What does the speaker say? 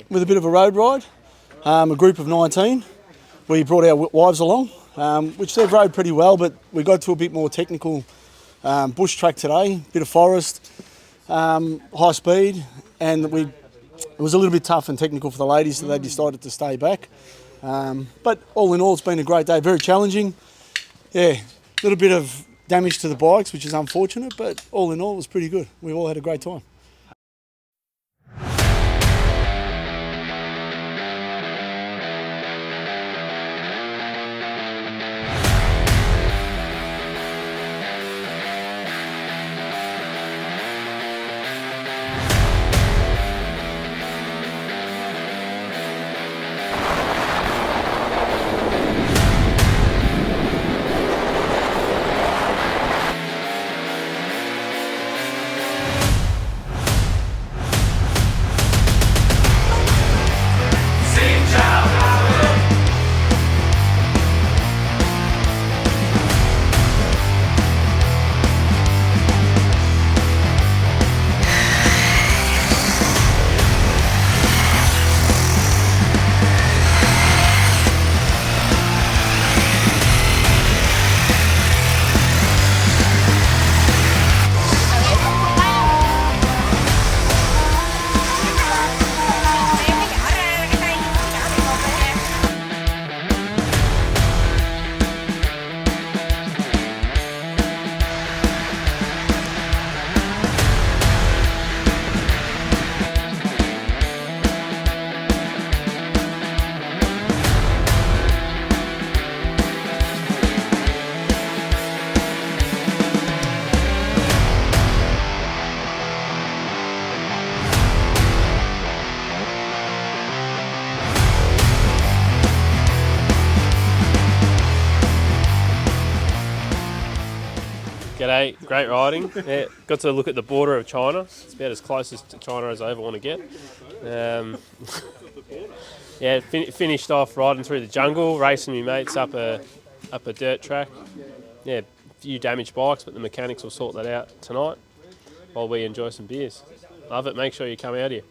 With a bit of a road ride, a group of 19. We brought our wives along, which they've rode pretty well, but we got to a bit more technical bush track today, bit of forest, high speed, and it was a little bit tough and technical for the ladies, so they decided to stay back. But all in all, it's been a great day, very challenging. Yeah, a little bit of damage to the bikes, which is unfortunate, but all in all, it was pretty good. We all had a great time. G'day, great riding. Yeah, got to look at the border of China. It's about as close to China as I ever want to get. Finished off riding through the jungle, racing my mates up a dirt track. Yeah, a few damaged bikes, but the mechanics will sort that out tonight while we enjoy some beers. Love it. Make sure you come out here.